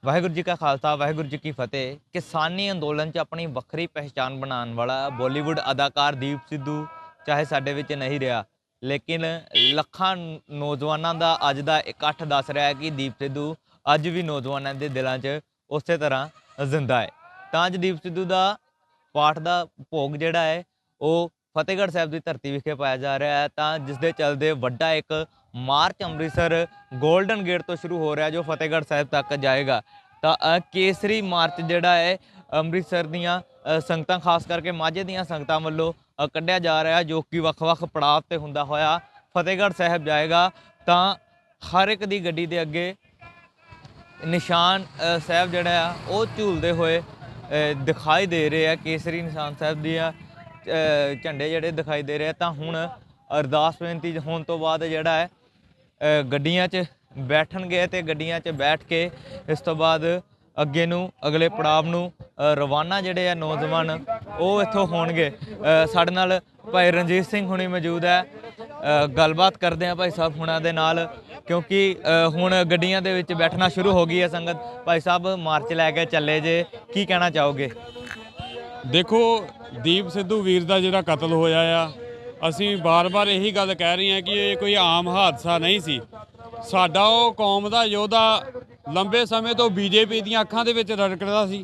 वाहिगुरू जी का खालसा वाहिगुरू जी की फतेह। किसानी अंदोलन च अपनी ਵੱਖਰੀ पहचान ਬਣਾਉਣ वाला बॉलीवुड अदाकार दीप सिद्धू ਚਾਹੇ ਸਾਡੇ ਵਿੱਚ नहीं ਰਿਹਾ, ਲੇਕਿਨ ਲੱਖਾਂ ਨੌਜਵਾਨਾਂ ਦਾ ਅੱਜ ਦਾ ਇਕੱਠ ਦੱਸ ਰਿਹਾ ਹੈ ਕਿ ਦੀਪ ਸਿੱਧੂ ਅੱਜ ਵੀ ਨੌਜਵਾਨਾਂ ਦੇ ਦਿਲਾਂ 'ਚ ਉਸੇ ਤਰ੍ਹਾਂ ਜ਼ਿੰਦਾ ਹੈ। ਤਾਂ ਅੱਜ ਦੀਪ ਸਿੱਧੂ ਦਾ ਪਾਠ ਦਾ ਭੋਗ ਜਿਹੜਾ ਹੈ ਉਹ ਫਤਿਹਗੜ੍ਹ ਸਾਹਿਬ ਦੀ ਧਰਤੀ ਵਿਖੇ ਪਾਇਆ ਜਾ ਰਿਹਾ ਹੈ। ਤਾਂ ਜਿਸ ਦੇ ਚੱਲਦੇ ਵੱਡਾ ਇੱਕ ਮਾਰਚ ਅੰਮ੍ਰਿਤਸਰ ਗੋਲਡਨ ਗੇਟ ਤੋਂ ਸ਼ੁਰੂ ਹੋ ਰਿਹਾ ਜੋ ਫਤਿਹਗੜ੍ਹ ਸਾਹਿਬ ਤੱਕ ਜਾਏਗਾ। ਤਾਂ ਕੇਸਰੀ ਮਾਰਚ ਜਿਹੜਾ ਹੈ ਅੰਮ੍ਰਿਤਸਰ ਦੀਆਂ ਸੰਗਤਾਂ ਖਾਸ ਕਰਕੇ ਮਾਝੇ ਦੀਆਂ ਸੰਗਤਾਂ ਵੱਲੋਂ ਕੱਢਿਆ ਜਾ ਰਿਹਾ ਜੋ ਕਿ ਵੱਖ-ਵੱਖ ਪੜਾਅ 'ਤੇ ਹੁੰਦਾ ਹੋਇਆ ਫਤਿਹਗੜ੍ਹ ਸਾਹਿਬ ਜਾਏਗਾ। ਤਾਂ ਹਰ ਇੱਕ ਦੀ ਗੱਡੀ ਦੇ ਅੱਗੇ ਨਿਸ਼ਾਨ ਸਾਹਿਬ ਜਿਹੜਾ ਆ ਉਹ ਝੂਲਦੇ ਹੋਏ ਦਿਖਾਈ ਦੇ ਰਹੇ ਆ। ਕੇਸਰੀ ਨਿਸ਼ਾਨ ਸਾਹਿਬ ਦੀਆਂ ਝੰਡੇ ਜਿਹੜੇ ਦਿਖਾਈ ਦੇ ਰਹੇ ਆ। ਤਾਂ ਹੁਣ ਅਰਦਾਸ ਬੇਨਤੀ ਹੋਣ ਤੋਂ ਬਾਅਦ ਜਿਹੜਾ ਹੈ ਗੱਡੀਆਂ 'ਚ ਬੈਠਣਗੇ ਤੇ ਗੱਡੀਆਂ 'ਚ ਬੈਠ ਕੇ ਇਸ ਤੋਂ ਬਾਅਦ ਅੱਗੇ ਨੂੰ ਅਗਲੇ ਪੜਾਅ ਨੂੰ ਰਵਾਨਾ ਜਿਹੜੇ ਆ ਨੌਜਵਾਨ ਉਹ ਇੱਥੋਂ ਹੋਣਗੇ। ਸਾਡੇ ਨਾਲ ਭਾਈ ਰਣਜੀਤ ਸਿੰਘ ਹੁਣੀ ਮੌਜੂਦ ਹੈ, ਗੱਲਬਾਤ ਕਰਦੇ ਆ ਭਾਈ ਸਾਹਿਬ ਹੁਣਾਂ ਦੇ ਨਾਲ ਕਿਉਂਕਿ ਹੁਣ ਗੱਡੀਆਂ ਦੇ ਵਿੱਚ ਬੈਠਣਾ ਸ਼ੁਰੂ ਹੋ ਗਈ ਹੈ ਸੰਗਤ। ਭਾਈ ਸਾਹਿਬ ਮਾਰਚ ਲੈ ਕੇ ਚੱਲੇ ਜੇ, ਕੀ ਕਹਿਣਾ ਚਾਹੋਗੇ? देखो दीप सिद्धू वीर का जोड़ा कतल होया असी बार बार यही गल कह रहे हैं कि ये कोई आम हादसा नहीं सी। साडा वो कौम का योद्धा लंबे समय तो बीजेपी दी अखां दे विच रड़कदा सी,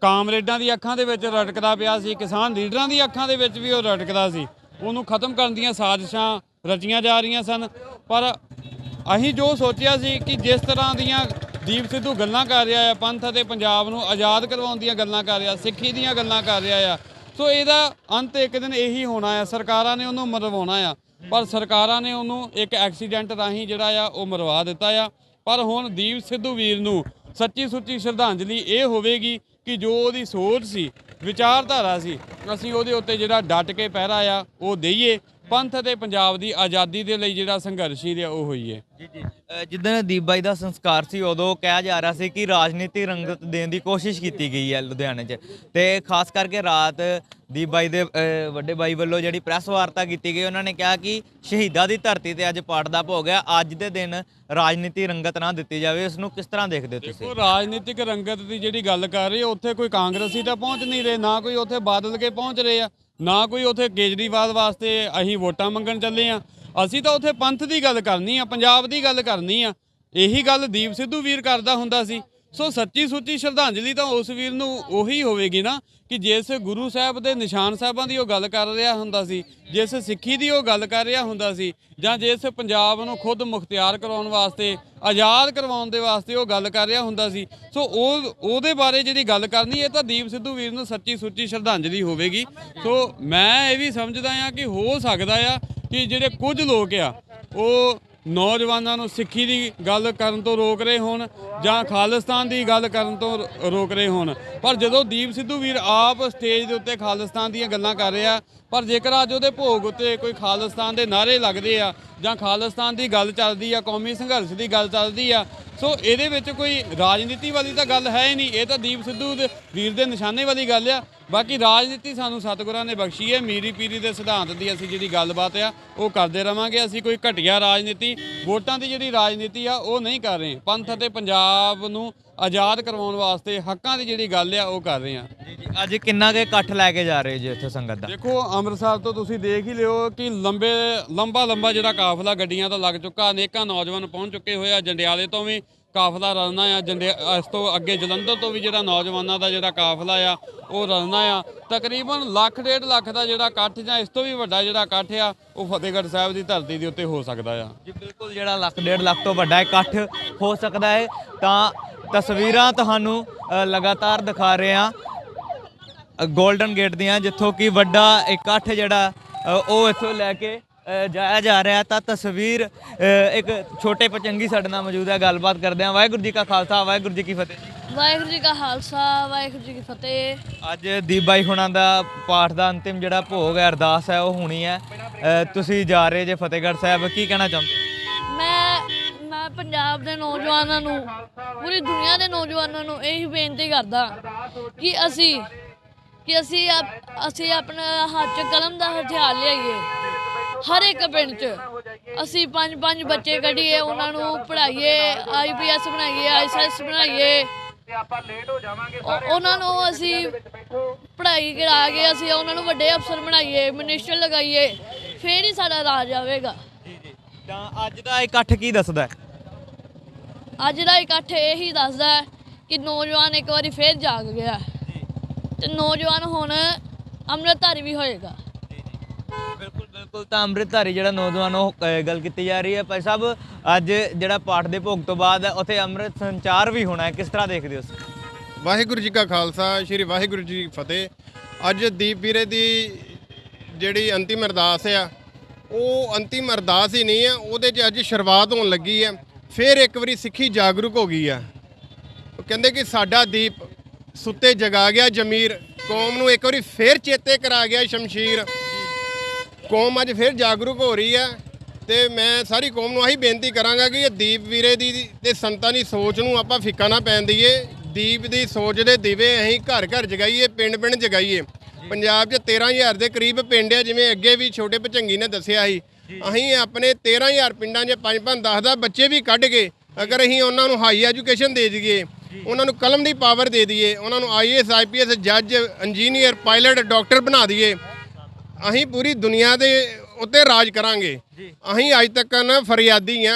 कामरेडां दी अखां दे विच रड़कदा पिया सी, किसान लीडरां दी अखां दे विच भी वो रड़कदा सी। उहनूं खत्म करन दीयां साजिशां रचियां जा रहीआं सन। पर असीं जो सोचिया सी कि जिस तरह दीयां ਦੀਪ ਸਿੱਧੂ ਗੱਲਾਂ ਕਰ ਰਿਹਾ ਆ, ਪੰਥ ਅਤੇ ਪੰਜਾਬ ਨੂੰ ਆਜ਼ਾਦ ਕਰਵਾਉਣ ਦੀਆਂ ਗੱਲਾਂ ਕਰ ਰਿਹਾ, ਸਿੱਖੀ ਦੀਆਂ ਗੱਲਾਂ ਕਰ ਰਿਹਾ ਆ, ਸੋ ਇਹਦਾ ਅੰਤ ਇੱਕ ਦਿਨ ਇਹੀ ਹੋਣਾ ਆ। ਸਰਕਾਰਾਂ ਨੇ ਉਹਨੂੰ ਮਰਵਾਉਣਾ ਆ, ਪਰ ਸਰਕਾਰਾਂ ਨੇ ਉਹਨੂੰ ਇੱਕ ਐਕਸੀਡੈਂਟ ਰਾਹੀਂ ਜਿਹੜਾ ਆ ਉਹ ਮਰਵਾ ਦਿੱਤਾ ਆ। ਪਰ ਹੁਣ ਦੀਪ ਸਿੱਧੂ ਵੀਰ ਨੂੰ ਸੱਚੀ ਸੁੱਚੀ ਸ਼ਰਧਾਂਜਲੀ ਇਹ ਹੋਵੇਗੀ ਕਿ ਜੋ ਉਹਦੀ ਸੋਚ ਸੀ, ਵਿਚਾਰਧਾਰਾ ਸੀ, ਅਸੀਂ ਉਹਦੇ ਉੱਤੇ ਜਿਹੜਾ ਡਟ ਕੇ ਪਹਿਰਾ ਆ ਉਹ ਦਈਏ। ਪੰਥ ਅਤੇ ਪੰਜਾਬ ਦੀ ਆਜ਼ਾਦੀ ਦੇ ਲਈ ਜਿਹੜਾ ਸੰਘਰਸ਼ ਸੀ ਉਹ ਹੋਈ ਹੈ। ਜੀ ਜੀ, ਜਿੱਦਣ ਦੀਪ ਬਾਈ ਦਾ ਸੰਸਕਾਰ ਸੀ ਉਦੋਂ ਕਿਹਾ ਜਾ ਰਿਹਾ ਸੀ ਕਿ ਰਾਜਨੀਤੀ ਰੰਗਤ ਦੇਣ ਦੀ ਕੋਸ਼ਿਸ਼ ਕੀਤੀ ਗਈ ਹੈ ਲੁਧਿਆਣੇ 'ਚ, ਤੇ ਖਾਸ ਕਰਕੇ ਰਾਤ ਦੀਪ ਬਾਈ ਦੇ ਵੱਡੇ ਬਾਈ ਵੱਲੋਂ ਜਿਹੜੀ ਪ੍ਰੈਸ ਵਾਰਤਾ ਕੀਤੀ ਗਈ ਉਹਨਾਂ ਨੇ ਕਿਹਾ ਕਿ ਸ਼ਹੀਦਾਂ ਦੀ ਧਰਤੀ ਤੇ ਅੱਜ ਪਾਠ ਦਾ ਭੋਗ ਹੈ, ਅੱਜ ਦੇ ਦਿਨ ਰਾਜਨੀਤੀ ਰੰਗਤ ਨਾ ਦਿੱਤੀ ਜਾਵੇ। ਇਸ ਨੂੰ ਕਿਸ ਤਰ੍ਹਾਂ ਦੇਖਦੇ ਹੋ ਤੁਸੀਂ? ਰਾਜਨੀਤਿਕ ਰੰਗਤ ਦੀ ਜਿਹੜੀ ਗੱਲ ਕਰ ਰਹੇ ਉੱਥੇ ਕੋਈ ਕਾਂਗਰਸੀ ਤਾਂ ਪਹੁੰਚ ਨਹੀਂ ਰਹੇ, ਨਾ ਕੋਈ ਉੱਥੇ ਬਾਦਲ ਕੇ ਪਹੁੰਚ ਰਹੇ ਆ, ਨਾ ਕੋਈ ਉੱਥੇ ਕੇਜਰੀਵਾਲ ਵਾਸਤੇ ਅਸੀਂ ਵੋਟਾਂ ਮੰਗਣ ਚੱਲੇ ਆ। ਅਸੀਂ ਤਾਂ ਉੱਥੇ ਪੰਥ ਦੀ ਗੱਲ ਕਰਨੀ ਆ, ਪੰਜਾਬ ਦੀ ਗੱਲ ਕਰਨੀ ਆ। ਇਹੀ ਗੱਲ ਦੀਪ ਸਿੱਧੂ ਵੀਰ ਕਰਦਾ ਹੁੰਦਾ ਸੀ। ਸੋ ਸੱਚੀ ਸੁੱਚੀ ਸ਼ਰਧਾਂਜਲੀ ਤਾਂ ਉਸ ਵੀਰ ਨੂੰ ਉਹੀ ਹੋਵੇਗੀ ਨਾ ਕਿ ਜਿਸ ਗੁਰੂ ਸਾਹਿਬ ਦੇ ਨਿਸ਼ਾਨ ਸਾਹਿਬਾਂ ਦੀ ਉਹ ਗੱਲ ਕਰ ਰਿਹਾ ਹੁੰਦਾ ਸੀ, ਜਿਸ ਸਿੱਖੀ ਦੀ ਉਹ ਗੱਲ ਕਰ ਰਿਹਾ ਹੁੰਦਾ ਸੀ, ਜਾਂ ਜਿਸ ਪੰਜਾਬ ਨੂੰ ਖੁਦ ਮੁਖਤਿਆਰ ਕਰਵਾਉਣ ਵਾਸਤੇ, ਆਜ਼ਾਦ ਕਰਵਾਉਣ ਦੇ ਵਾਸਤੇ ਉਹ ਗੱਲ ਕਰ ਰਿਹਾ ਹੁੰਦਾ ਸੀ। ਸੋ ਉਹਦੇ ਬਾਰੇ ਜਿਹੜੀ ਗੱਲ ਕਰਨੀ ਇਹ ਤਾਂ ਦੀਪ ਸਿੱਧੂ ਵੀਰ ਨੂੰ ਸੱਚੀ ਸੁੱਚੀ ਸ਼ਰਧਾਂਜਲੀ ਹੋਵੇਗੀ। ਸੋ ਮੈਂ ਇਹ ਵੀ ਸਮਝਦਾ ਹਾਂ ਕਿ ਹੋ ਸਕਦਾ ਆ ਕਿ ਜਿਹੜੇ ਕੁਝ ਲੋਕ ਆ ਉਹ ਨੌਜਵਾਨਾਂ ਨੂੰ ਸਿੱਖੀ ਦੀ ਗੱਲ ਕਰਨ ਤੋਂ ਰੋਕ ਰਹੇ ਹੋਣ ਜਾਂ ਖਾਲਿਸਤਾਨ ਦੀ ਗੱਲ ਕਰਨ ਤੋਂ ਰੋਕ ਰਹੇ ਹੋਣ। ਪਰ ਜਦੋਂ ਦੀਪ ਸਿੱਧੂ ਵੀਰ ਆਪ ਸਟੇਜ ਦੇ ਉੱਤੇ ਖਾਲਿਸਤਾਨ ਦੀਆਂ ਗੱਲਾਂ ਕਰ ਰਿਹਾ, ਪਰ ਜੇਕਰ ਅੱਜ ਉਹਦੇ ਭੋਗ ਉੱਤੇ ਕੋਈ ਖਾਲਿਸਤਾਨ ਦੇ ਨਾਅਰੇ ਲੱਗਦੇ ਆ ਜਾਂ ਖਾਲਿਸਤਾਨ ਦੀ ਗੱਲ ਚੱਲਦੀ ਆ, ਕੌਮੀ ਸੰਘਰਸ਼ ਦੀ ਗੱਲ ਚੱਲਦੀ ਆ, ਸੋ ਇਹਦੇ ਵਿੱਚ ਕੋਈ ਰਾਜਨੀਤੀ ਵਾਲੀ ਤਾਂ ਗੱਲ ਹੈ ਹੀ ਨਹੀਂ। ਇਹ ਤਾਂ ਦੀਪ ਸਿੱਧੂ ਦੇ ਵੀਰ ਦੇ ਨਿਸ਼ਾਨੇ ਵਾਲੀ ਗੱਲ ਆ। ਬਾਕੀ ਰਾਜਨੀਤੀ ਸਾਨੂੰ ਸਤਿਗੁਰਾਂ ਨੇ ਬਖਸ਼ੀ ਹੈ, ਮੀਰੀ ਪੀਰੀ ਦੇ ਸਿਧਾਂਤ ਦੀ ਅਸੀਂ ਜਿਹੜੀ ਗੱਲਬਾਤ ਆ ਉਹ ਕਰਦੇ ਰਵਾਂਗੇ। ਅਸੀਂ ਕੋਈ ਘਟੀਆ ਰਾਜਨੀਤੀ, ਵੋਟਾਂ ਦੀ ਜਿਹੜੀ ਰਾਜਨੀਤੀ ਆ ਉਹ ਨਹੀਂ ਕਰ ਰਹੇ। ਪੰਥ ਅਤੇ ਪੰਜਾਬ ਨੂੰ ਆਜ਼ਾਦ ਕਰਵਾਉਣ ਵਾਸਤੇ ਹੱਕਾਂ ਦੀ ਜਿਹੜੀ ਗੱਲ ਆ ਉਹ ਕਰ ਰਹੇ ਹਾਂ। ਜੀ ਜੀ, ਅੱਜ ਕਿੰਨਾ ਕੁ ਇਕੱਠ ਲੈ ਕੇ ਜਾ ਰਹੇ ਜੀ ਇੱਥੇ ਸੰਗਤ ਦਾ? ਦੇਖੋ ਅੰਮ੍ਰਿਤਸਰ ਤੋਂ ਤੁਸੀਂ ਦੇਖ ਹੀ ਲਿਓ ਕਿ ਲੰਬਾ ਜਿਹੜਾ ਕਾਫਲਾ ਗੱਡੀਆਂ ਦਾ ਲੱਗ ਚੁੱਕਾ, ਅਨੇਕਾਂ ਨੌਜਵਾਨ ਪਹੁੰਚ ਚੁੱਕੇ ਹੋਏ ਆ। ਜੰਡਿਆਲੇ ਤੋਂ ਵੀ ਕਾਫਲਾ ਰਲਣਾ ਆ, ਇਸ ਤੋਂ ਅੱਗੇ ਜਲੰਧਰ ਤੋਂ ਵੀ ਜਿਹੜਾ ਨੌਜਵਾਨਾਂ ਦਾ ਜਿਹੜਾ ਕਾਫਲਾ ਆ ਉਹ ਰਲਣਾ ਆ। ਤਕਰੀਬਨ 1.5 ਲੱਖ ਦਾ ਜਿਹੜਾ ਇਕੱਠ ਜਾਂ ਇਸ ਤੋਂ ਵੀ ਵੱਡਾ ਜਿਹੜਾ ਇਕੱਠ ਆ ਉਹ ਫਤਿਹਗੜ੍ਹ ਸਾਹਿਬ ਦੀ ਧਰਤੀ ਦੇ ਉੱਤੇ ਹੋ ਸਕਦਾ ਆ। ਜੀ ਬਿਲਕੁਲ, ਜਿਹੜਾ 1.5 ਲੱਖ ਤੋਂ ਵੱਡਾ ਇਕੱਠ ਹੋ ਸਕਦਾ ਹੈ। ਤਾਂ ਤਸਵੀਰਾਂ ਤੁਹਾਨੂੰ ਲਗਾਤਾਰ ਦਿਖਾ ਰਹੇ ਹਾਂ ਗੋਲਡਨ ਗੇਟ ਦੀਆਂ, ਜਿੱਥੋਂ ਕਿ ਵੱਡਾ ਇਕੱਠ ਜਿਹੜਾ ਉਹ ਇੱਥੋਂ ਲੈ ਕੇ ਜਾਇਆ ਜਾ ਰਿਹਾ। ਤਾਂ ਤਸਵੀਰ ਇੱਕ ਛੋਟੇ ਪਚੰਗੀ ਸਾਡੇ ਨਾਲ ਮੌਜੂਦ ਹੈ, ਗੱਲਬਾਤ ਕਰਦੇ ਹਾਂ। ਵਾਹਿਗੁਰੂ ਜੀ ਕਾ ਖਾਲਸਾ ਵਾਹਿਗੁਰੂ ਜੀ ਕੀ ਫਤਿਹ ਜੀ। ਵਾਹਿਗੁਰੂ ਜੀ ਕਾ ਖਾਲਸਾ ਵਾਹਿਗੁਰੂ ਜੀ ਕੀ ਫਤਿਹ। ਅੱਜ ਦੀਪ ਬਾਈ ਹੁਣਾਂ ਦਾ ਪਾਠ ਦਾ ਅੰਤਿਮ ਜਿਹੜਾ ਭੋਗ ਹੈ, ਅਰਦਾਸ ਹੈ, ਉਹ ਹੋਣੀ ਹੈ। ਤੁਸੀਂ ਜਾ ਰਹੇ ਜੇ ਫਤਿਹਗੜ੍ਹ ਸਾਹਿਬ, ਕੀ ਕਹਿਣਾ ਚਾਹੁੰਦੇ? ਮੈਂ ਪੰਜਾਬ ਦੇ ਨੌਜਵਾਨਾਂ ਨੂੰ, ਪੂਰੀ ਦੁਨੀਆ ਦੇ ਨੌਜਵਾਨਾਂ ਨੂੰ ਇਹੀ ਬੇਨਤੀ ਕਰਦਾ ਕਿ ਅਸੀਂ ਆਪਣਾ ਹੱਥ 'ਚ ਕਲਮ ਦਾ ਹਥਿਆਰ ਲਿਆਈਏ। ਹਰ ਇੱਕ ਪਿੰਡ 'ਚ ਅਸੀਂ ਪੰਜ ਬੱਚੇ ਕੱਢੀਏ, ਉਹਨਾਂ ਨੂੰ ਪੜ੍ਹਾਈਏ, IPS ਬਣਾਈਏ, ICS ਬਣਾਈਏ। ਉਹਨਾਂ ਨੂੰ ਅਸੀਂ ਪੜ੍ਹਾਈ ਕਰਾ ਕੇ ਅਸੀਂ ਉਹਨਾਂ ਨੂੰ ਵੱਡੇ ਅਫਸਰ ਬਣਾਈਏ, ਮਿਨਿਸਟਰ ਲਗਾਈਏ, ਫੇਰ ਹੀ ਸਾਡਾ ਰਾਜ ਆਵੇਗਾ। ਤਾਂ ਅੱਜ ਦਾ ਇਕੱਠ ਕੀ ਦੱਸਦਾ ਹੈ? ਅੱਜ ਦਾ ਇਕੱਠ ਇਹੀ ਦੱਸਦਾ ਹੈ ਕਿ ਨੌਜਵਾਨ ਇੱਕ ਵਾਰੀ ਫੇਰ ਜਾਗ ਗਿਆ ਤੇ ਨੌਜਵਾਨ ਹੁਣ ਅੰਮ੍ਰਿਤਧਾਰੀ ਵੀ ਹੋਏਗਾ। ਬਿਲਕੁਲ ਬਿਲਕੁਲ। ਤਾਂ ਅੰਮ੍ਰਿਤਧਾਰੀ ਜਿਹੜਾ ਨੌਜਵਾਨ ਉਹ ਗੱਲ ਕੀਤੀ ਜਾ ਰਹੀ ਹੈ। ਭਾਈ ਸਾਹਿਬ, ਅੱਜ ਜਿਹੜਾ ਪਾਠ ਦੇ ਭੋਗ ਤੋਂ ਬਾਅਦ ਉੱਥੇ ਅੰਮ੍ਰਿਤ ਸੰਚਾਰ ਵੀ ਹੋਣਾ ਹੈ, ਕਿਸ ਤਰ੍ਹਾਂ ਦੇਖਦੇ ਹੋ? ਵਾਹਿਗੁਰੂ ਜੀ ਕਾ ਖਾਲਸਾ, ਸ਼੍ਰੀ ਵਾਹਿਗੁਰੂ ਜੀ ਕੀ ਫਤਿਹ। ਅੱਜ ਦੀਪ ਵੀਰੇ ਦੀ ਜਿਹੜੀ ਅੰਤਿਮ ਅਰਦਾਸ ਆ, ਉਹ ਅੰਤਿਮ ਅਰਦਾਸ ਹੀ ਨਹੀਂ ਆ, ਉਹਦੇ 'ਚ ਅੱਜ ਸ਼ੁਰੂਆਤ ਹੋਣ ਲੱਗੀ ਆ। ਫਿਰ ਇੱਕ ਵਾਰੀ ਸਿੱਖੀ ਜਾਗਰੂਕ ਹੋ ਗਈ ਆ। ਉਹ ਕਹਿੰਦੇ ਕਿ ਸਾਡਾ ਦੀਪ ਸੁੱਤੇ ਜਗਾ ਗਿਆ ਜ਼ਮੀਰ, ਕੌਮ ਨੂੰ ਇੱਕ ਵਾਰੀ ਫਿਰ ਚੇਤੇ ਕਰਾ ਗਿਆ ਸ਼ਮਸ਼ੀਰ। ਕੌਮ ਅੱਜ ਫਿਰ ਜਾਗਰੂਕ ਹੋ ਰਹੀ ਆ ਤੇ ਮੈਂ ਸਾਰੀ ਕੌਮ ਨੂੰ ਆਹੀ ਬੇਨਤੀ ਕਰਾਂਗਾ ਕਿ ਇਹ ਦੀਪ ਵੀਰੇ ਦੀ ਤੇ ਸੰਤਾਂ ਦੀ ਸੋਚ ਨੂੰ ਆਪਾਂ ਫਿੱਕਾ ਨਾ ਪੈਣ ਦਈਏ। ਦੀਪ ਦੀ ਸੋਚ ਦੇ ਦੀਵੇ ਅਸੀਂ ਘਰ ਘਰ ਜਗਾਈਏ, ਪਿੰਡ ਪਿੰਡ ਜਗਾਈਏ। ਪੰਜਾਬ 'ਚ 13,000 ਦੇ ਕਰੀਬ ਪਿੰਡ ਆ, ਜਿਵੇਂ ਅੱਗੇ ਵੀ ਛੋਟੇ ਭਚੰਗੀ ਨੇ ਦੱਸਿਆ ਸੀ। ਅਸੀਂ ਆਪਣੇ 13,000 ਪਿੰਡਾਂ 'ਚ 5-5 10 ਬੱਚੇ ਵੀ ਕੱਢ ਕੇ ਅਗਰ ਅਸੀਂ ਉਹਨਾਂ ਨੂੰ ਹਾਈ ਐਜੂਕੇਸ਼ਨ ਦੇ ਦਈਏ, ਉਹਨਾਂ ਨੂੰ ਕਲਮ ਦੀ ਪਾਵਰ ਦੇ ਦਈਏ, ਉਹਨਾਂ ਨੂੰ IAS IPS ਜੱਜ ਇੰਜੀਨੀਅਰ ਪਾਇਲਟ ਡਾਕਟਰ ਬਣਾ ਦਈਏ, ਅਸੀਂ ਪੂਰੀ ਦੁਨੀਆ ਦੇ ਉੱਤੇ ਰਾਜ ਕਰਾਂਗੇ। ਅਸੀਂ ਅੱਜ ਤੱਕ ਨਾ ਫਰਿਆਦੀ ਆ,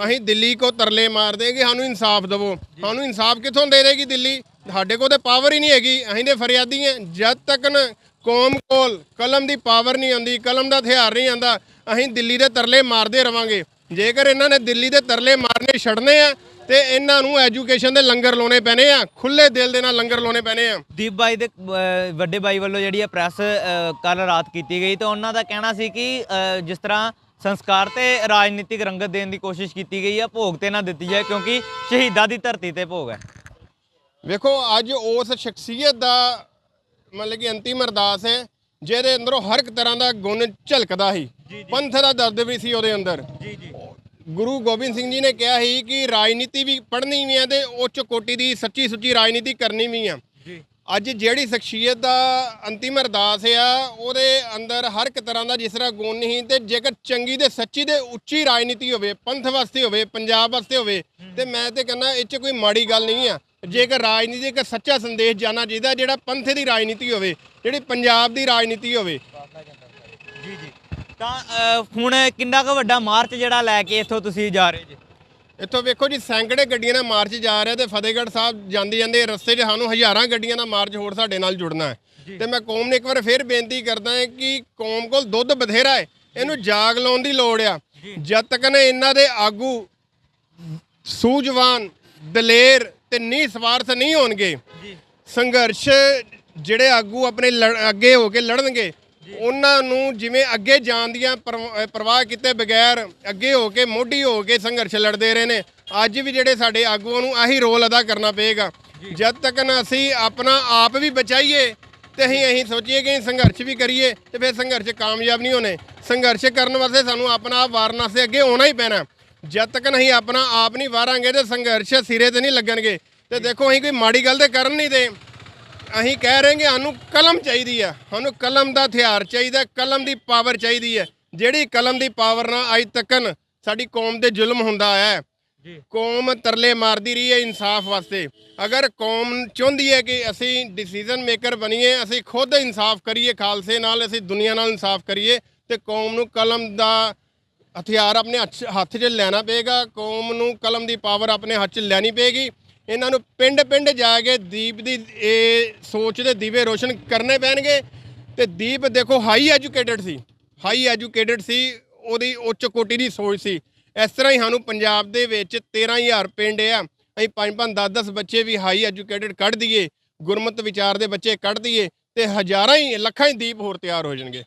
ਅਸੀਂ ਦਿੱਲੀ ਕੋ ਤਰਲੇ ਮਾਰਦੇ ਕਿ ਸਾਨੂੰ ਇਨਸਾਫ ਦਿਵੋ। ਸਾਨੂੰ ਇਨਸਾਫ ਕਿੱਥੋਂ ਦੇ ਦੇਗੀ ਦਿੱਲੀ? ਸਾਡੇ ਕੋਲ ਤਾਂ ਪਾਵਰ ਹੀ ਨਹੀਂ ਹੈਗੀ, ਅਸੀਂ ਤੇ ਫਰਿਆਦੀ ਆ। ਜਦ ਤੱਕ ਨਾ ਕੌਮ ਕੋਲ ਕਲਮ ਦੀ ਪਾਵਰ ਨਹੀਂ ਆਉਂਦੀ, ਕਲਮ ਦਾ ਹਥਿਆਰ ਨਹੀਂ ਆਉਂਦਾ, ਅਸੀਂ ਦਿੱਲੀ ਦੇ ਤਰਲੇ ਮਾਰਦੇ ਰਵਾਂਗੇ। ਜੇਕਰ ਇਹਨਾਂ ਨੇ ਦਿੱਲੀ ਦੇ ਤਰਲੇ ਮਾਰਨੇ ਛੱਡਨੇ ਆ ਤੇ ਇਹਨਾਂ ਨੂੰ ਐਜੂਕੇਸ਼ਨ ਦੇ ਲੰਗਰ ਲਾਉਣੇ ਪੈਣੇ ਆ, ਖੁੱਲੇ ਦਿਲ ਦੇ ਨਾਲ ਲੰਗਰ ਲਾਉਣੇ ਪੈਣੇ ਆ। ਦੀਪ ਬਾਈ ਦੇ ਵੱਡੇ ਬਾਈ ਵੱਲੋਂ ਜਿਹੜੀ ਹੈ ਪ੍ਰੈਸ ਕੱਲ ਰਾਤ ਕੀਤੀ ਗਈ, ਤਾਂ ਉਹਨਾਂ ਦਾ ਕਹਿਣਾ ਸੀ ਕਿ ਜਿਸ ਤਰ੍ਹਾਂ ਸੰਸਕਾਰ ਤੇ ਰਾਜਨੀਤਿਕ ਰੰਗਤ ਦੇਣ ਦੀ ਕੋਸ਼ਿਸ਼ ਕੀਤੀ ਗਈ ਹੈ, ਭੋਗ ਤੇ ਨਾ ਦਿੱਤੀ ਜਾਏ ਕਿਉਂਕਿ ਸ਼ਹੀਦਾਂ ਦੀ ਧਰਤੀ ਤੇ ਭੋਗ ਹੈ। ਵੇਖੋ, ਅੱਜ ਉਸ ਸ਼ਖਸੀਅਤ ਦਾ ਮਤਲਬ ਕਿ ਅੰਤਿਮ ਅਰਦਾਸ ਹੈ ਜਿਹਦੇ ਅੰਦਰੋਂ ਹਰ ਇੱਕ ਤਰ੍ਹਾਂ ਦਾ ਗੁਣ ਝਲਕਦਾ ਸੀ। ਪੰਥ ਦਾ ਦਰਦ ਵੀ ਸੀ ਉਹਦੇ ਅੰਦਰ। ਗੁਰੂ ਗੋਬਿੰਦ ਸਿੰਘ ਜੀ ਨੇ ਕਿਹਾ ਸੀ ਕਿ ਰਾਜਨੀਤੀ ਵੀ ਪੜ੍ਹਨੀ ਵੀ ਹੈ ਤੇ ਉੱਚ ਕੋਟੀ ਦੀ ਸੱਚੀ ਸੁੱਚੀ ਰਾਜਨੀਤੀ ਕਰਨੀ ਵੀ ਆ। ਅੱਜ ਜਿਹੜੀ ਸ਼ਖਸੀਅਤ ਦਾ ਅੰਤਿਮ ਅਰਦਾਸ ਆ, ਉਹਦੇ ਅੰਦਰ ਹਰ ਇੱਕ ਤਰ੍ਹਾਂ ਦਾ ਜਿਸ ਤਰ੍ਹਾਂ ਗੁਣ ਨਹੀਂ, ਤੇ ਜੇਕਰ ਚੰਗੀ ਤੇ ਸੱਚੀ ਤੇ ਉੱਚੀ ਰਾਜਨੀਤੀ ਹੋਵੇ, ਪੰਥ ਵਾਸਤੇ ਹੋਵੇ, ਪੰਜਾਬ ਵਾਸਤੇ ਹੋਵੇ, ਤੇ ਮੈਂ ਤੇ ਕਹਿੰਦਾ ਇਹ 'ਚ ਕੋਈ ਮਾੜੀ ਗੱਲ ਨਹੀਂ ਆ। ਜੇਕਰ ਰਾਜਨੀਤੀ ਇੱਕ ਸੱਚਾ ਸੰਦੇਸ਼ ਜਾਣਾ ਚਾਹੀਦਾ, ਜਿਹੜਾ ਪੰਥ ਦੀ ਰਾਜਨੀਤੀ ਹੋਵੇ, ਜਿਹੜੀ ਪੰਜਾਬ ਦੀ ਰਾਜਨੀਤੀ ਹੋਵੇ। ਤਾਂ ਹੁਣ ਕਿੰਨਾ ਕੁ ਵੱਡਾ ਮਾਰਚ ਜਿਹੜਾ ਲੈ ਕੇ ਇੱਥੋਂ ਤੁਸੀਂ ਜਾ ਰਹੇ ਜੀ? ਇੱਥੋਂ ਵੇਖੋ ਜੀ, ਸੈਂਕੜੇ ਗੱਡੀਆਂ ਦਾ ਮਾਰਚ ਜਾ ਰਿਹਾ ਤੇ ਫਤਿਹਗੜ੍ਹ ਸਾਹਿਬ ਜਾਂਦੇ ਜਾਂਦੇ ਰਸਤੇ 'ਚ ਸਾਨੂੰ ਹਜ਼ਾਰਾਂ ਗੱਡੀਆਂ ਦਾ ਮਾਰਚ ਹੋਰ ਸਾਡੇ ਨਾਲ ਜੁੜਨਾ ਹੈ। ਤੇ ਮੈਂ ਕੌਮ ਨੂੰ ਇੱਕ ਵਾਰ ਫਿਰ ਬੇਨਤੀ ਕਰਦਾ ਹਾਂ ਕਿ ਕੌਮ ਕੋਲ ਦੁੱਧ ਬਥੇਰਾ ਹੈ, ਇਹਨੂੰ ਜਾਗ ਲਾਉਣ ਦੀ ਲੋੜ ਆ। ਜਦ ਤੱਕ ਇਹਨਾਂ ਦੇ ਆਗੂ ਸੂਝਵਾਨ, ਦਲੇਰ ਤੇ ਨਿਸਵਾਰਥ ਨਹੀਂ ਹੋਣਗੇ, ਸੰਘਰਸ਼ ਜਿਹੜੇ ਆਗੂ ਆਪਣੇ ਅੱਗੇ ਹੋ ਕੇ ਲੜਨਗੇ, ਉਹਨਾਂ ਨੂੰ ਜਿਵੇਂ ਅੱਗੇ ਜਾਣ ਦੀਆਂ ਪਰਵਾਹ ਕੀਤੇ ਬਗੈਰ ਅੱਗੇ ਹੋ ਕੇ ਮੋਢੀ ਹੋ ਕੇ ਸੰਘਰਸ਼ ਲੜਦੇ ਰਹੇ ਨੇ, ਅੱਜ ਵੀ ਜਿਹੜੇ ਸਾਡੇ ਆਗੂਆਂ ਨੂੰ ਆਹੀ ਰੋਲ ਅਦਾ ਕਰਨਾ ਪਏਗਾ। ਜਦ ਤੱਕ ਨਾ ਅਸੀਂ ਆਪਣਾ ਆਪ ਵੀ ਬਚਾਈਏ ਤੇ ਅਸੀਂ ਸੋਚੀਏ ਕਿ ਸੰਘਰਸ਼ ਵੀ ਕਰੀਏ ਤੇ ਫਿਰ ਸੰਘਰਸ਼ ਕਾਮਯਾਬ ਨਹੀਂ ਹੋਣੇ। ਸੰਘਰਸ਼ ਕਰਨ ਵਾਸਤੇ ਸਾਨੂੰ ਆਪਣਾ ਆਪ ਵਾਰਨ ਵਾਸਤੇ ਅੱਗੇ ਆਉਣਾ ਹੀ ਪੈਣਾ। ਜਦ ਤੱਕ ਅਸੀਂ ਆਪਣਾ ਆਪ ਨਹੀਂ ਵਾਰਾਂਗੇ ਤੇ ਸੰਘਰਸ਼ ਸਿਰੇ ਤੇ ਨਹੀਂ ਲੱਗਣਗੇ। ਤੇ ਦੇਖੋ, ਅਸੀਂ ਕੋਈ ਮਾੜੀ ਗੱਲ ਤੇ ਕਰਨ ਨਹੀਂ ਦੇ, ਅਸੀਂ ਕਹਿ ਰਹੇ ਕਿ ਸਾਨੂੰ ਕਲਮ ਚਾਹੀਦੀ ਆ, ਸਾਨੂੰ ਕਲਮ ਦਾ ਹਥਿਆਰ ਚਾਹੀਦਾ, ਕਲਮ ਦੀ ਪਾਵਰ ਚਾਹੀਦੀ ਹੈ। ਜਿਹੜੀ ਕਲਮ ਦੀ ਪਾਵਰ ਨਾਲ ਅੱਜ ਤੱਕ ਸਾਡੀ ਕੌਮ ਤੇ ਜ਼ੁਲਮ ਹੁੰਦਾ ਆਇਆ ਹੈ। ਕੌਮ ਤਰਲੇ ਮਾਰਦੀ ਰਹੀ ਹੈ ਇਨਸਾਫ ਵਾਸਤੇ। ਅਗਰ ਕੌਮ ਚਾਹੁੰਦੀ ਹੈ ਕਿ ਅਸੀਂ ਡਿਸੀਜਨ ਮੇਕਰ ਬਣੀਏ, ਅਸੀਂ ਖੁਦ ਇਨਸਾਫ ਕਰੀਏ, ਖਾਲਸੇ ਨਾਲ ਅਸੀਂ ਦੁਨੀਆ ਨਾਲ ਇਨਸਾਫ ਕਰੀਏ, ਤੇ ਕੌਮ ਨੂੰ ਕਲਮ ਦਾ ਹਥਿਆਰ ਆਪਣੇ ਹੱਥ 'ਚ ਲੈਣਾ ਪਏਗਾ। ਕੌਮ ਨੂੰ ਕਲਮ ਦੀ ਪਾਵਰ ਆਪਣੇ ਹੱਥ 'ਚ ਲੈਣੀ ਪਏਗੀ। ਇਹਨਾਂ ਨੂੰ ਪਿੰਡ ਪਿੰਡ ਜਾ ਕੇ ਦੀਪ ਦੀ ਇਹ ਸੋਚ ਦੇ ਦੀਵੇ ਰੋਸ਼ਨ ਕਰਨੇ ਪੈਣਗੇ। ਤੇ ਦੀਪ ਦੇਖੋ ਹਾਈ ਐਜੂਕੇਟਡ ਸੀ, ਉਹਦੀ ਉੱਚ ਕੋਟੀ ਦੀ ਸੋਚ ਸੀ। ਇਸ ਤਰ੍ਹਾਂ ਹੀ ਸਾਨੂੰ ਪੰਜਾਬ ਦੇ ਵਿੱਚ 13,000 ਪਿੰਡ ਆ, ਅਸੀਂ 5-5 10-10 ਬੱਚੇ ਵੀ ਹਾਈ ਐਜੂਕੇਟਡ ਕੱਢ ਦਈਏ, ਗੁਰਮਤਿ ਵਿਚਾਰ ਦੇ ਬੱਚੇ ਕੱਢ ਦਈਏ, ਤੇ ਹਜ਼ਾਰਾਂ ਹੀ ਲੱਖਾਂ ਹੀ ਦੀਪ ਹੋਰ ਤਿਆਰ ਹੋ ਜਾਣਗੇ।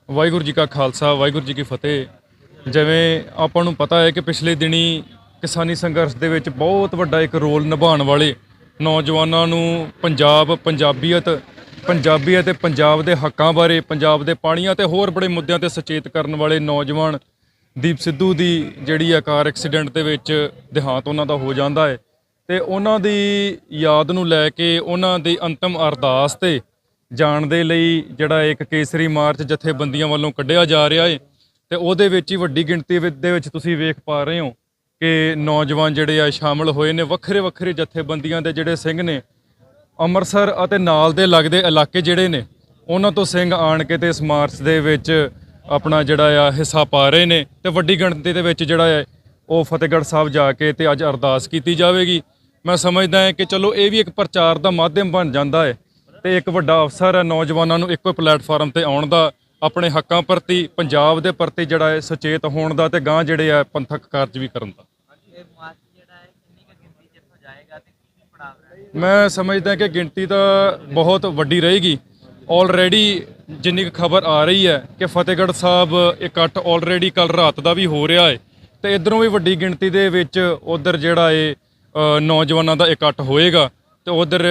ਵਾਹਿਗੁਰੂ ਜੀ ਕਾ ਖਾਲਸਾ, ਵਾਹਿਗੁਰੂ ਜੀ ਕੀ ਫਤਿਹ। ਜਿਵੇਂ ਆਪਾਂ ਨੂੰ ਪਤਾ ਹੈ ਕਿ ਪਿਛਲੇ ਦਿਨੀ ਕਿਸਾਨੀ ਸੰਘਰਸ਼ ਦੇ ਵਿੱਚ ਬਹੁਤ ਵੱਡਾ ਇੱਕ ਰੋਲ ਨਿਭਾਉਣ ਵਾਲੇ ਨੌਜਵਾਨਾਂ ਨੂੰ ਪੰਜਾਬੀਅਤ ਅਤੇ ਪੰਜਾਬ ਦੇ ਹੱਕਾਂ ਬਾਰੇ, ਪੰਜਾਬ ਦੇ ਪਾਣੀਆਂ ਤੇ ਹੋਰ ਬੜੇ ਮੁੱਦਿਆਂ ਤੇ ਸੁਚੇਤ ਕਰਨ ਵਾਲੇ ਨੌਜਵਾਨ ਦੀਪ ਸਿੱਧੂ ਦੀ ਜਿਹੜੀ ਆ ਕਾਰ ਐਕਸੀਡੈਂਟ ਦੇ ਵਿੱਚ ਦੇਹਾਂਤ ਉਹਨਾਂ ਦਾ ਹੋ ਜਾਂਦਾ ਹੈ। ਤੇ ਉਹਨਾਂ ਦੀ ਯਾਦ ਨੂੰ ਲੈ ਕੇ ਉਹਨਾਂ ਦੀ ਅੰਤਮ ਅਰਦਾਸ ਤੇ ਜਾਣ ਦੇ ਲਈ ਜਿਹੜਾ ਇੱਕ ਕੇਸਰੀ ਮਾਰਚ ਜਥੇਬੰਦੀਆਂ ਵੱਲੋਂ ਕੱਢਿਆ ਜਾ ਰਿਹਾ ਹੈ ਤੇ ਉਹਦੇ ਵਿੱਚ ਹੀ ਵੱਡੀ ਗਿਣਤੀ ਦੇ ਵਿੱਚ ਤੁਸੀਂ ਵੇਖ ਪਾ ਰਹੇ ਹੋ ਕਿ ਨੌਜਵਾਨ ਜਿਹੜੇ ਆ ਸ਼ਾਮਲ ਹੋਏ ਨੇ। ਵੱਖਰੇ ਵੱਖਰੇ ਜਥੇਬੰਦੀਆਂ ਦੇ ਜਿਹੜੇ ਸਿੰਘ ਨੇ, ਅੰਮ੍ਰਿਤਸਰ ਅਤੇ ਨਾਲ ਦੇ ਲੱਗਦੇ ਇਲਾਕੇ ਜਿਹੜੇ ਨੇ ਉਹਨਾਂ ਤੋਂ ਸਿੰਘ ਆਣ ਕੇ ਤੇ ਇਸ ਮਾਰਚ ਦੇ ਵਿੱਚ ਆਪਣਾ ਜਿਹੜਾ ਆ ਹਿੱਸਾ ਪਾ ਰਹੇ ਨੇ ਤੇ ਵੱਡੀ ਗਿਣਤੀ ਦੇ ਵਿੱਚ ਜਿਹੜਾ ਹੈ ਉਹ ਫਤਿਹਗੜ੍ਹ ਸਾਹਿਬ ਜਾ ਕੇ ਤੇ ਅੱਜ ਅਰਦਾਸ ਕੀਤੀ ਜਾਵੇਗੀ। ਮੈਂ ਸਮਝਦਾ ਹਾਂ ਕਿ ਚਲੋ ਇਹ ਵੀ ਇੱਕ ਪ੍ਰਚਾਰ ਦਾ ਮਾਧਿਅਮ ਬਣ ਜਾਂਦਾ ਹੈ ਤੇ ਇੱਕ ਵੱਡਾ ਅਵਸਰ ਹੈ ਨੌਜਵਾਨਾਂ ਨੂੰ ਇੱਕੋ ਪਲੇਟਫਾਰਮ ਤੇ ਆਉਣ ਦਾ, ਆਪਣੇ ਹੱਕਾਂ ਪ੍ਰਤੀ, ਪੰਜਾਬ ਦੇ ਪ੍ਰਤੀ ਜਿਹੜਾ ਹੈ ਸੁਚੇਤ ਹੋਣ ਦਾ ਤੇ ਗਾਂ ਜਿਹੜੇ ਆ ਪੰਥਕ ਕਾਰਜ ਵੀ ਕਰਨ ਦਾ। ਮੈਂ ਸਮਝਦਾ ਕਿ ਗਿਣਤੀ ਤਾਂ ਬਹੁਤ ਵੱਡੀ ਰਹੇਗੀ। ਆਲਰੇਡੀ ਜਿੰਨੀ ਕੁ ਖਬਰ ਆ ਰਹੀ ਹੈ ਕਿ ਫਤਿਹਗੜ੍ਹ ਸਾਹਿਬ ਇਕੱਠ ਆਲਰੇਡੀ ਕੱਲ ਰਾਤ ਦਾ ਵੀ ਹੋ ਰਿਹਾ ਹੈ ਤੇ ਇਧਰੋਂ ਵੀ ਵੱਡੀ ਗਿਣਤੀ ਦੇ ਵਿੱਚ ਉਧਰ ਜਿਹੜਾ ਹੈ ਨੌਜਵਾਨਾਂ ਦਾ ਇਕੱਠ ਹੋਏਗਾ ਤੇ ਉਧਰ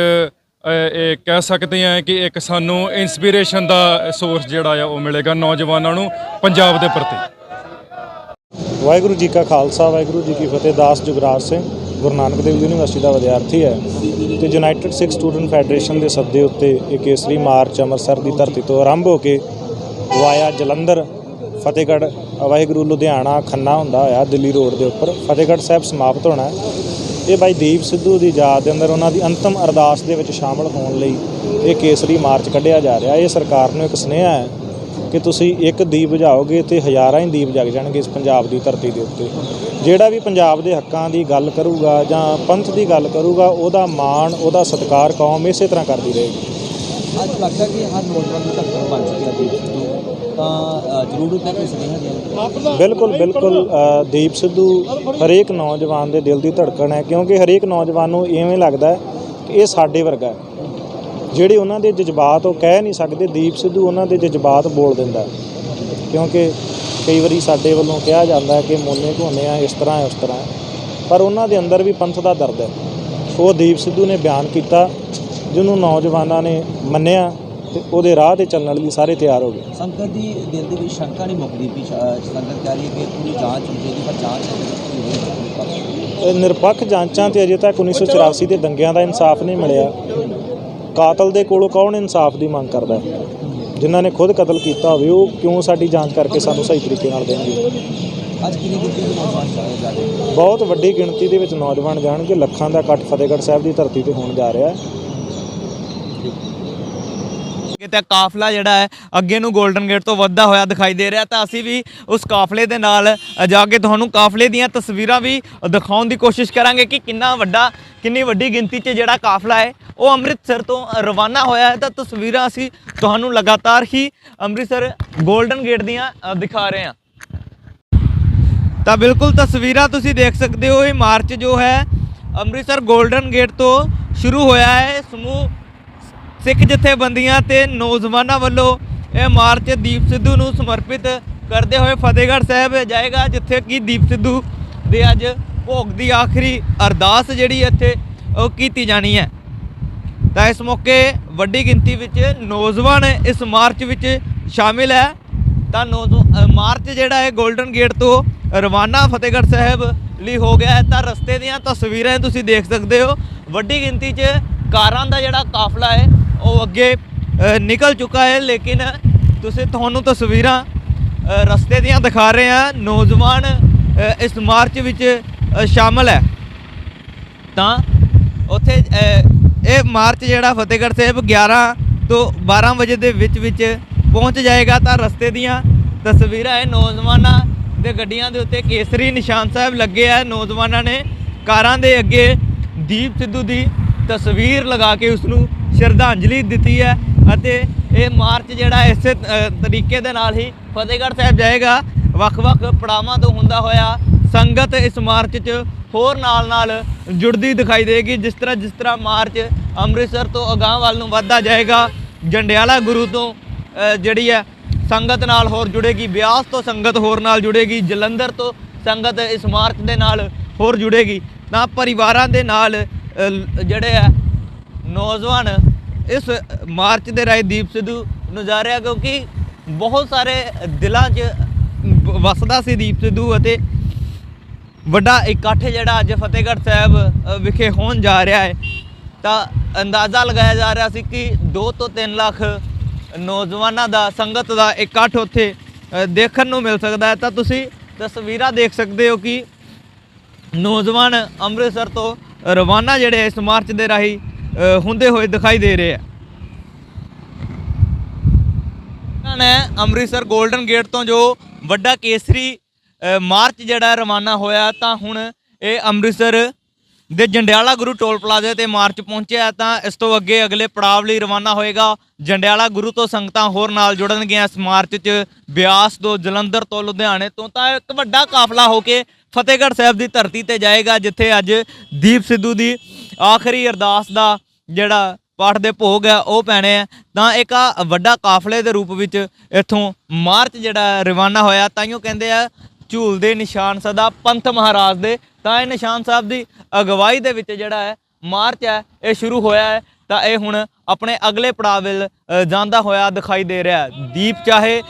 ਇਹ ਕਹਿ ਸਕਦੇ ਹਾਂ ਕਿ ਇੱਕ ਸਾਨੂੰ ਇਨਸਪੀਰੇਸ਼ਨ ਦਾ ਸੋਰਸ ਜਿਹੜਾ ਆ ਉਹ ਮਿਲੇਗਾ ਨੌਜਵਾਨਾਂ ਨੂੰ ਪੰਜਾਬ ਦੇ ਪ੍ਰਤੀ। ਵਾਹਿਗੁਰੂ ਜੀ ਕਾ ਖਾਲਸਾ, ਵਾਹਿਗੁਰੂ ਜੀ ਕੀ ਫਤਿਹ। ਦਾਸ ਜੁਗਰਾਜ ਸਿੰਘ ਗੁਰੂ ਨਾਨਕ ਦੇਵ ਯੂਨੀਵਰਸਿਟੀ ਦਾ ਵਿਦਿਆਰਥੀ ਹੈ ਤੇ ਯੂਨਾਈਟਿਡ ਸਿੱਖ ਸਟੂਡੈਂਟ ਫੈਡਰੇਸ਼ਨ ਦੇ ਸੱਦੇ ਉੱਤੇ ਇਹ ਕੇਸਰੀ ਮਾਰਚ ਅੰਮ੍ਰਿਤਸਰ ਦੀ ਧਰਤੀ ਤੋਂ ਆਰੰਭ ਹੋ ਕੇ ਵਾਇਆ ਜਲੰਧਰ, ਫਤਿਹਗੜ੍ਹ, ਵਾਹਿਗੁਰੂ ਲੁਧਿਆਣਾ, ਖੰਨਾ ਹੁੰਦਾ ਹੋਇਆ ਦਿੱਲੀ ਰੋਡ ਦੇ ਉੱਪਰ ਫਤਿਹਗੜ੍ਹ ਸਾਹਿਬ ਸਮਾਪਤ ਹੋਣਾ। ਇਹ ਬਾਈ ਦੀਪ ਸਿੱਧੂ ਦੀ ਯਾਦ ਦੇ ਅੰਦਰ ਉਹਨਾਂ ਦੀ ਅੰਤਮ ਅਰਦਾਸ ਦੇ ਵਿੱਚ ਸ਼ਾਮਲ ਹੋਣ ਲਈ ਇਹ ਕੇਸਰੀ ਮਾਰਚ ਕੱਢਿਆ ਜਾ ਰਿਹਾ। ਇਹ ਸਰਕਾਰ ਨੂੰ ਇੱਕ ਸੁਨੇਹਾ ਹੈ ਕਿ ਤੁਸੀਂ ਇੱਕ ਦੀਪ ਬੁਝਾਓਗੇ ਤੇ ਹਜ਼ਾਰਾਂ ਹੀ ਦੀਪ ਜਗ ਜਾਣਗੇ ਇਸ ਪੰਜਾਬ ਦੀ ਧਰਤੀ ਦੇ ਉੱਤੇ। ਜਿਹੜਾ ਵੀ ਪੰਜਾਬ ਦੇ ਹੱਕਾਂ ਦੀ ਗੱਲ ਕਰੂਗਾ ਜਾਂ ਪੰਥ ਦੀ ਗੱਲ ਕਰੂਗਾ, ਉਹਦਾ ਮਾਣ, ਉਹਦਾ ਸਤਿਕਾਰ ਕੌਮ ਇਸੇ ਤਰ੍ਹਾਂ ਕਰਦੀ ਰਹੇਗੀ। ਅੱਜ ਲੱਗਦਾ ਕਿ ਹਰ ਨੌਜਵਾਨ ਦੀ ਧੜਕਣ ਬਣ ਚੁੱਕਿਆ ਦੀਪ ਸਿੱਧੂ, ਤਾਂ ਜ਼ਰੂਰਤ ਹੈ ਕਿ ਸੁਨੇਹਾ ਦੇਣ। ਬਿਲਕੁਲ ਦੀਪ ਸਿੱਧੂ ਹਰੇਕ ਨੌਜਵਾਨ ਦੇ ਦਿਲ ਦੀ ਧੜਕਣ ਹੈ, ਕਿਉਂਕਿ ਹਰੇਕ ਨੌਜਵਾਨ ਨੂੰ ਇਵੇਂ ਲੱਗਦਾ ਕਿ ਇਹ ਸਾਡੇ ਵਰਗਾ ਹੈ। ਜਿਹੜੇ ਉਹਨਾਂ ਦੇ ਜਜ਼ਬਾਤ ਉਹ ਕਹਿ ਨਹੀਂ ਸਕਦੇ, ਦੀਪ ਸਿੱਧੂ ਉਹਨਾਂ ਦੇ ਜਜ਼ਬਾਤ ਬੋਲ ਦਿੰਦਾ। ਕਿਉਂਕਿ ਕਈ ਵਾਰੀ ਸਾਡੇ ਵੱਲੋਂ ਕਿਹਾ ਜਾਂਦਾ ਹੈ ਕਿ ਮੋਨੇ ਘੋਨੇ ਆ, ਇਸ ਤਰ੍ਹਾਂ ਹੈ, ਉਸ ਤਰ੍ਹਾਂ ਹੈ, ਪਰ ਉਹਨਾਂ ਦੇ ਅੰਦਰ ਵੀ ਪੰਥ ਦਾ ਦਰਦ ਹੈ। ਉਹ ਦੀਪ ਸਿੱਧੂ ਨੇ ਬਿਆਨ ਕੀਤਾ, ਜਿਹਨੂੰ ਨੌਜਵਾਨਾਂ ਨੇ ਮੰਨਿਆ ਤੇ ਉਹਦੇ ਰਾਹ 'ਤੇ ਚੱਲਣ ਲਈ ਸਾਰੇ ਤਿਆਰ ਹੋ ਗਏ। ਸੰਗਤ ਦੀ ਦਿਲ ਦੇ ਵਿੱਚ ਸ਼ੰਕਾ ਨਹੀਂ ਮੁੱਕਦੀ ਵੀ ਸੰਗਤ ਕਹਿ ਰਹੀ ਹੈ ਕਿ ਪੂਰੀ ਜਾਂਚ ਹੋ ਜਾਏਗੀ, ਪਰ ਜਾਂਚ ਨਿਰਪੱਖ ਜਾਂਚਾਂ 'ਤੇ ਅਜੇ ਤੱਕ 1984 ਦੇ ਦੰਗਿਆਂ ਦਾ ਇਨਸਾਫ ਨਹੀਂ ਮਿਲਿਆ। ਕਾਤਲ ਦੇ ਕੋਲੋਂ ਕੌਣ ਇਨਸਾਫ ਦੀ ਮੰਗ ਕਰਦਾ ਹੈ? ਜਿਨ੍ਹਾਂ ਨੇ ਖੁਦ ਕਤਲ ਕੀਤਾ ਹੋਵੇ ਉਹ ਕਿਉਂ ਸਾਡੀ ਜਾਂਚ ਕਰਕੇ ਸਾਨੂੰ ਸਹੀ ਤਰੀਕੇ ਨਾਲ ਦੇਣਗੇ? ਅੱਜ ਕਿੰਨੀ ਗਿਣਤੀ ਦੇ ਨੌਜਵਾਨ ਜਾਣਗੇ? ਬਹੁਤ ਵੱਡੀ ਗਿਣਤੀ ਦੇ ਵਿੱਚ ਨੌਜਵਾਨ ਜਾਣਗੇ। ਲੱਖਾਂ ਦਾ ਇਕੱਠ ਫਤਿਹਗੜ੍ਹ ਸਾਹਿਬ ਦੀ ਧਰਤੀ 'ਤੇ ਹੋਣ ਜਾ ਰਿਹਾ ਹੈ। ਤੇ ਕਾਫਲਾ ਜਿਹੜਾ ਹੈ ਅੱਗੇ ਨੂੰ 골ਡਨ ਗੇਟ ਤੋਂ ਵੱਧਦਾ ਹੋਇਆ ਦਿਖਾਈ ਦੇ ਰਿਹਾ, ਤਾਂ ਅਸੀਂ ਵੀ ਉਸ ਕਾਫਲੇ ਦੇ ਨਾਲ ਜਾ ਕੇ ਤੁਹਾਨੂੰ ਕਾਫਲੇ ਦੀਆਂ ਤਸਵੀਰਾਂ ਵੀ ਦਿਖਾਉਣ ਦੀ ਕੋਸ਼ਿਸ਼ ਕਰਾਂਗੇ ਕਿ ਕਿੰਨੀ ਵੱਡੀ ਗਿਣਤੀ 'ਚ ਜਿਹੜਾ ਕਾਫਲਾ ਹੈ ਉਹ ਅੰਮ੍ਰਿਤਸਰ ਤੋਂ ਰਵਾਨਾ ਹੋਇਆ ਹੈ। ਤਾਂ ਤਸਵੀਰਾਂ ਅਸੀਂ ਤੁਹਾਨੂੰ ਲਗਾਤਾਰ ਹੀ ਅੰਮ੍ਰਿਤਸਰ 골ਡਨ ਗੇਟ ਦੀਆਂ ਦਿਖਾ ਰਹੇ ਹਾਂ। ਤਾਂ ਬਿਲਕੁਲ ਤਸਵੀਰਾਂ ਤੁਸੀਂ ਦੇਖ ਸਕਦੇ ਹੋ। ਇਹ ਮਾਰਚ ਜੋ ਹੈ ਅੰਮ੍ਰਿਤਸਰ 골ਡਨ ਗੇਟ ਤੋਂ ਸ਼ੁਰੂ ਹੋਇਆ ਹੈ। ਸਮੂਹ ਸਿੱਖ ਜਥੇਬੰਦੀਆਂ ਤੇ ਨੌਜਵਾਨਾਂ ਵੱਲੋਂ ਇਹ ਮਾਰਚ ਦੀਪ ਸਿੱਧੂ ਨੂੰ ਸਮਰਪਿਤ ਕਰਦੇ ਹੋਏ ਫਤਿਹਗੜ੍ਹ ਸਾਹਿਬ ਜਾਏਗਾ, ਜਿੱਥੇ ਕਿ ਦੀਪ ਸਿੱਧੂ ਦੇ ਅੱਜ ਭੋਗ ਦੀ ਆਖਰੀ ਅਰਦਾਸ ਜਿਹੜੀ ਇੱਥੇ ਉਹ ਕੀਤੀ ਜਾਣੀ ਹੈ। ਤਾਂ ਇਸ ਮੌਕੇ ਵੱਡੀ ਗਿਣਤੀ ਵਿੱਚ ਨੌਜਵਾਨ ਇਸ ਮਾਰਚ ਵਿੱਚ ਸ਼ਾਮਿਲ ਹੈ। ਤਾਂ ਮਾਰਚ ਜਿਹੜਾ ਹੈ 골ਡਨ ਗੇਟ ਤੋਂ ਰਵਾਨਾ ਫਤਿਹਗੜ੍ਹ ਸਾਹਿਬ ਲਈ ਹੋ ਗਿਆ ਹੈ। ਤਾਂ ਰਸਤੇ ਦੀਆਂ ਤਸਵੀਰਾਂ ਤੁਸੀਂ ਦੇਖ ਸਕਦੇ ਹੋ। ਵੱਡੀ ਗਿਣਤੀ 'ਚ ਕਾਰਾਂ ਦਾ ਜਿਹੜਾ ਕਾਫਲਾ ਹੈ ਉਹ ਅੱਗੇ ਨਿਕਲ ਚੁੱਕਾ ਹੈ, ਲੇਕਿਨ ਤੁਹਾਨੂੰ ਤਸਵੀਰਾਂ ਰਸਤੇ ਦੀਆਂ ਦਿਖਾ ਰਹੇ ਹਾਂ। ਨੌਜਵਾਨ ਇਸ ਮਾਰਚ ਵਿੱਚ ਸ਼ਾਮਲ ਹੈ। ਤਾਂ ਉੱਥੇ ਇਹ ਮਾਰਚ ਜਿਹੜਾ ਫਤਿਹਗੜ੍ਹ ਸਾਹਿਬ 11 ਤੋਂ 12 ਵਜੇ ਦੇ ਵਿੱਚ ਪਹੁੰਚ ਜਾਏਗਾ। ਤਾਂ ਰਸਤੇ ਦੀਆਂ ਤਸਵੀਰਾਂ ਹੈ। ਨੌਜਵਾਨਾਂ ਦੇ ਗੱਡੀਆਂ ਦੇ ਉੱਤੇ ਕੇਸਰੀ ਨਿਸ਼ਾਨ ਸਾਹਿਬ ਲੱਗੇ ਆ। ਨੌਜਵਾਨਾਂ ਨੇ ਕਾਰਾਂ ਦੇ ਅੱਗੇ ਦੀਪ ਸਿੱਧੂ ਦੀ ਤਸਵੀਰ ਲਗਾ ਕੇ ਉਸ ਨੂੰ ਸ਼ਰਧਾਂਜਲੀ ਦਿੱਤੀ ਹੈ ਅਤੇ ਇਹ ਮਾਰਚ ਜਿਹੜਾ ਇਸੇ ਤਰੀਕੇ ਦੇ ਨਾਲ ਹੀ ਫਤਿਹਗੜ੍ਹ ਸਾਹਿਬ ਜਾਏਗਾ। ਵੱਖ-ਵੱਖ ਪੜਾਵਾਂ ਤੋਂ ਹੁੰਦਾ ਹੋਇਆ ਸੰਗਤ ਇਸ ਮਾਰਚ 'ਚ ਹੋਰ ਨਾਲ ਜੁੜਦੀ ਦਿਖਾਈ ਦੇਗੀ। ਜਿਸ ਤਰ੍ਹਾਂ ਮਾਰਚ ਅੰਮ੍ਰਿਤਸਰ ਤੋਂ ਅਗਾਂਹ ਵੱਲ ਨੂੰ ਵੱਧਦਾ ਜਾਏਗਾ, ਜੰਡਿਆਲਾ ਗੁਰੂ ਤੋਂ ਜਿਹੜੀ ਹੈ ਸੰਗਤ ਨਾਲ ਹੋਰ ਜੁੜੇਗੀ, ਬਿਆਸ ਤੋਂ ਸੰਗਤ ਹੋਰ ਨਾਲ ਜੁੜੇਗੀ, ਜਲੰਧਰ ਤੋਂ ਸੰਗਤ ਇਸ ਮਾਰਚ ਦੇ ਨਾਲ ਹੋਰ ਜੁੜੇਗੀ। ਤਾਂ ਪਰਿਵਾਰਾਂ ਦੇ ਨਾਲ ਜਿਹੜੇ ਆ ਨੌਜਵਾਨ ਇਸ ਮਾਰਚ ਦੇ ਰਾਹੀਂ ਦੀਪ ਸਿੱਧੂ ਨੂੰ ਜਾ ਰਿਹਾ, ਕਿਉਂਕਿ ਬਹੁਤ ਸਾਰੇ ਦਿਲਾਂ 'ਚ ਵਸਦਾ ਸੀ ਦੀਪ ਸਿੱਧੂ ਅਤੇ ਵੱਡਾ ਇਕੱਠ ਜਿਹੜਾ ਅੱਜ ਫਤਿਹਗੜ੍ਹ ਸਾਹਿਬ ਵਿਖੇ ਹੋਣ ਜਾ ਰਿਹਾ ਹੈ ਤਾਂ ਅੰਦਾਜ਼ਾ ਲਗਾਇਆ ਜਾ ਰਿਹਾ ਸੀ ਕਿ 2 ਤੋਂ 3 ਲੱਖ ਨੌਜਵਾਨਾਂ ਦਾ ਸੰਗਤ ਦਾ ਇਕੱਠ ਉੱਥੇ ਦੇਖਣ ਨੂੰ ਮਿਲ ਸਕਦਾ ਹੈ। ਤਾਂ ਤੁਸੀਂ ਤਸਵੀਰਾਂ ਦੇਖ ਸਕਦੇ ਹੋ ਕਿ ਨੌਜਵਾਨ ਅੰਮ੍ਰਿਤਸਰ ਤੋਂ ਰਵਾਨਾ ਜਿਹੜੇ ਇਸ ਮਾਰਚ ਦੇ ਰਾਹੀਂ ਹੁੰਦੇ ਹੋਏ ਦਿਖਾਈ ਦੇ ਰਹੇ ਆ। ਇਹਨਾਂ ਨੇ ਅੰਮ੍ਰਿਤਸਰ 골ਡਨ ਗੇਟ ਤੋਂ ਜੋ ਵੱਡਾ ਕੇਸਰੀ ਮਾਰਚ ਜਿਹੜਾ ਰਵਾਨਾ ਹੋਇਆ ਤਾਂ ਹੁਣ ਇਹ ਅੰਮ੍ਰਿਤਸਰ ਦੇ ਜੰਡਿਆਲਾ ਗੁਰੂ ਟੋਲ ਪਲਾਜ਼ੇ ਤੇ ਮਾਰਚ ਪਹੁੰਚਿਆ ਤਾਂ ਇਸ ਤੋਂ ਅੱਗੇ ਅਗਲੇ ਪੜਾਵ ਲਈ ਰਵਾਨਾ ਹੋਏਗਾ। ਜੰਡਿਆਲਾ ਗੁਰੂ ਤੋਂ ਸੰਗਤਾਂ ਹੋਰ ਨਾਲ ਜੁੜਨਗੀਆਂ ਇਸ ਮਾਰਚ 'ਚ। ਬਿਆਸ ਤੋਂ, ਜਲੰਧਰ ਤੋਂ, ਲੁਧਿਆਣੇ ਤੋਂ ਤਾਂ ਇੱਕ ਵੱਡਾ ਕਾਫਲਾ ਹੋ ਕੇ ਫਤਿਹਗੜ੍ਹ ਸਾਹਿਬ ਦੀ ਧਰਤੀ ਤੇ ਜਾਏਗਾ, ਜਿੱਥੇ ਅੱਜ ਦੀਪ ਸਿੱਧੂ ਦੀ ਆਖਰੀ ਅਰਦਾਸ ਦਾ ਜਿਹੜਾ ਪਾਠ ਦੇ ਭੋਗ ਹੈ ਉਹ ਪੈਣੇ ਆ। ਤਾਂ ਇੱਕ ਵੱਡਾ ਕਾਫਲੇ ਦੇ ਰੂਪ ਵਿੱਚ ਇੱਥੋਂ ਮਾਰਚ ਜਿਹੜਾ ਰਵਾਨਾ ਹੋਇਆ। ਤਾਈਓ ਕਹਿੰਦੇ ਆ ਝੂਲ ਦੇ ਨਿਸ਼ਾਨ ਸਦਾ ਪੰਥ ਮਹਾਰਾਜ ਦੇ। ਤਾਂ ਇਹ ਨਿਸ਼ਾਨ ਸਾਹਿਬ ਦੀ ਅਗਵਾਈ ਦੇ ਵਿੱਚ ਜਿਹੜਾ ਹੈ ਮਾਰਚ ਹੈ ਇਹ ਸ਼ੁਰੂ ਹੋਇਆ ਹੈ ਤਾਂ ਇਹ ਹੁਣ ਆਪਣੇ ਅਗਲੇ ਪੜਾਅ ਵੱਲ ਜਾਂਦਾ ਹੋਇਆ ਦਿਖਾਈ ਦੇ ਰਿਹਾ। ਦੀਪ ਚਾਹੇ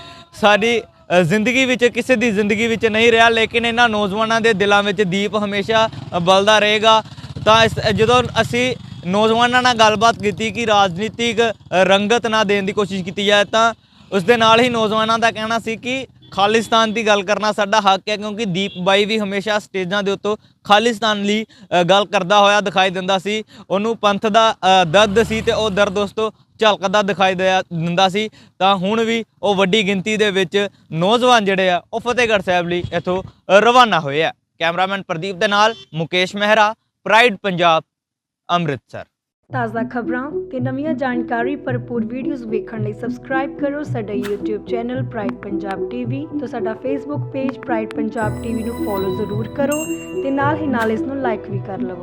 ਸਾਡੀ ਜ਼ਿੰਦਗੀ ਵਿੱਚ ਕਿਸੇ ਦੀ ਜ਼ਿੰਦਗੀ ਵਿੱਚ ਨਹੀਂ ਰਿਹਾ, ਲੇਕਿਨ ਇਹਨਾਂ ਨੌਜਵਾਨਾਂ ਦੇ ਦਿਲਾਂ ਵਿੱਚ ਦੀਪ ਹਮੇਸ਼ਾ ਬਲਦਾ ਰਹੇਗਾ। ਤਾਂ ਜਦੋਂ ਅਸੀਂ ਨੌਜਵਾਨਾਂ ਨਾਲ ਗੱਲਬਾਤ ਕੀਤੀ ਕਿ ਰਾਜਨੀਤਿਕ ਰੰਗਤ ਨਾ ਦੇਣ ਦੀ ਕੋਸ਼ਿਸ਼ ਕੀਤੀ ਜਾਏ ਤਾਂ ਉਸ ਦੇ ਨਾਲ ਹੀ ਨੌਜਵਾਨਾਂ ਦਾ ਕਹਿਣਾ ਸੀ ਕਿ ਖਾਲਿਸਤਾਨ ਦੀ ਗੱਲ ਕਰਨਾ ਸਾਡਾ ਹੱਕ ਹੈ, ਕਿਉਂਕਿ ਦੀਪ ਬਾਈ ਵੀ ਹਮੇਸ਼ਾ ਸਟੇਜਾਂ ਦੇ ਉੱਤੋਂ ਖਾਲਿਸਤਾਨ ਲਈ ਗੱਲ ਕਰਦਾ ਹੋਇਆ ਦਿਖਾਈ ਦਿੰਦਾ ਸੀ। ਉਹਨੂੰ ਪੰਥ ਦਾ ਦਰਦ ਸੀ ਤੇ ਉਹ ਦਰਦ ਉਸ ਤੋਂ ਝਲਕਦਾ ਦਿਖਾਈ ਦਿੰਦਾ ਸੀ। ਤਾਂ ਹੁਣ ਵੀ ਉਹ ਵੱਡੀ ਗਿਣਤੀ ਦੇ ਵਿੱਚ ਨੌਜਵਾਨ ਜਿਹੜੇ ਆ ਉਹ ਫਤਿਹਗੜ੍ਹ ਸਾਹਿਬ ਲਈ ਇੱਥੋਂ ਰਵਾਨਾ ਹੋਏ ਆ। ਕੈਮਰਾਮੈਨ ਪ੍ਰਦੀਪ ਦੇ ਨਾਲ ਮੁਕੇਸ਼ ਮਹਿਰਾ, ਪ੍ਰਾਈਡ ਪੰਜਾਬ, ਅੰਮ੍ਰਿਤਸਰ। ਤਾਜ਼ਾ ਖਬਰਾਂ ਤੇ ਨਵੀਆਂ ਜਾਣਕਾਰੀ ਭਰਪੂਰ ਵੀਡੀਓਜ਼ ਵੇਖਣ ਲਈ ਸਬਸਕ੍ਰਾਈਬ ਕਰੋ ਸਾਡਾ YouTube channel pride Punjab TV ਤੇ ਸਾਡਾ Facebook page pride Punjab TV ਨੂੰ ਫੋਲੋ ਜ਼ਰੂਰ ਕਰੋ ਤੇ ਨਾਲ ਹੀ ਨਾਲ ਇਸ ਨੂੰ ਲਾਈਕ ਵੀ ਕਰ ਲਵੋ।